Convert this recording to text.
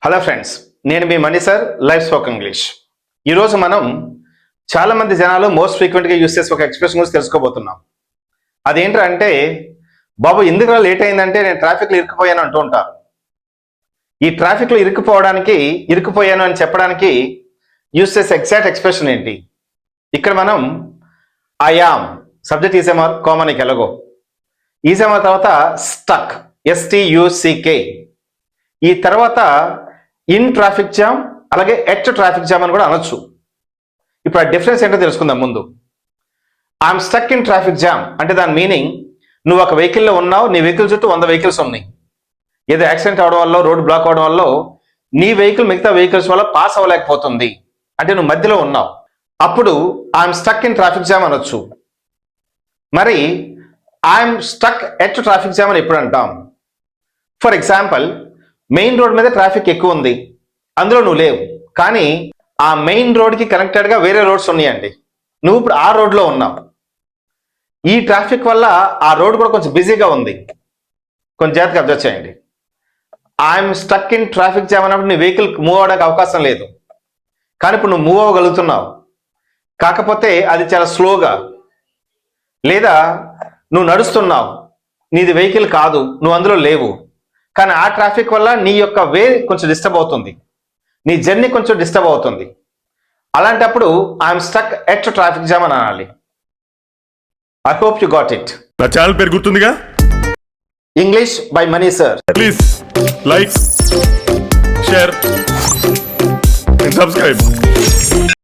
Hello friends, నేను మీ Mani sir life spoke English. ఈరోజు మనం చాలా మంది జనాలు మోస్ట్ ఫ్రీక్వెంట్గా యూస్ చేసే ఒక ఎక్స్ప్రెషన్ గురించి తెలుసుకోబోతున్నాం. అదేంటంటే, బాబు ఎందుకు లేట్ అయిందంటే నేను ట్రాఫిక్లో ఇరుక్కుపోయాను అంటూ ఉంటారు. ఈ ట్రాఫిక్లో ఇరుక్కుపోయాను అని చెప్పడానికి యూస్ చేసే ఎగ్జాక్ట్ ఎక్స్ప్రెషన్ ఏంటి? ఇక్కడ మనం ఐ యామ్ సబ్జెక్ట్ ఈజెమర్ కామన్ ఎలాగో ఈజెమర్ తర్వాత స్టక్ STUCK, ఈ తర్వాత ఇన్ ట్రాఫిక్ జామ్ అలాగే ఎట్ ట్రాఫిక్ జామ్ అని కూడా అనొచ్చు. ఇప్పుడు ఆ డిఫరెన్స్ ఏంటో తెలుసుకుందాం. ముందు I'm stuck in traffic jam అంటే దాని మీనింగ్, నువ్వు ఒక వెహికల్లో ఉన్నావు, నీ వెహికల్ చుట్టూ 100 వెహికల్స్ ఉన్నాయి. ఏదో యాక్సిడెంట్ అవడం వల్ల, రోడ్ బ్లాక్ అవడం వల్ల నీ వెహికల్ మిగతా వెహికల్స్ వల్ల పాస్ అవ్వలేకపోతుంది అంటే నువ్వు మధ్యలో ఉన్నావు. అప్పుడు I'm stuck in traffic jam అనొచ్చు. మరి I'm stuck at traffic jam అని ఎప్పుడు అంటాం? ఫర్ ఎగ్జాంపుల్, మెయిన్ రోడ్ మీద ట్రాఫిక్ ఎక్కువ ఉంది, అందులో నువ్వు లేవు, కానీ ఆ మెయిన్ రోడ్కి కనెక్టెడ్గా వేరే రోడ్స్ ఉన్నాయండి. నువ్వు ఇప్పుడు ఆ రోడ్లో ఉన్నావు. ఈ ట్రాఫిక్ వల్ల ఆ రోడ్ కూడా కొంచెం బిజీగా ఉంది. కొంచెం జాగ్రత్తగా అబ్జర్వ్ చేయండి. I'm stuck in traffic jam అన్నప్పుడు నీ వెహికల్ మూవ్ అవ్వడానికి అవకాశం లేదు, కానీ ఇప్పుడు నువ్వు మూవ్ అవ్వగలుగుతున్నావు. కాకపోతే అది చాలా స్లోగా, లేదా నువ్వు నడుస్తున్నావు, నీది వెహికల్ కాదు, నువ్వు అందులో లేవు, కానీ ఆ ట్రాఫిక్ వల్ల నీ యొక్క వే కొంచెం డిస్టర్బ్ అవుతుంది, నీ జర్నీ కొంచెం డిస్టర్బ్ అవుతుంది. అలాంటప్పుడు I'm stuck at traffic jam అని అనాలి. I hope you got it. నా ఛానల్ పేరు గుర్తుందిగా, English by money sir. Please like, share and subscribe.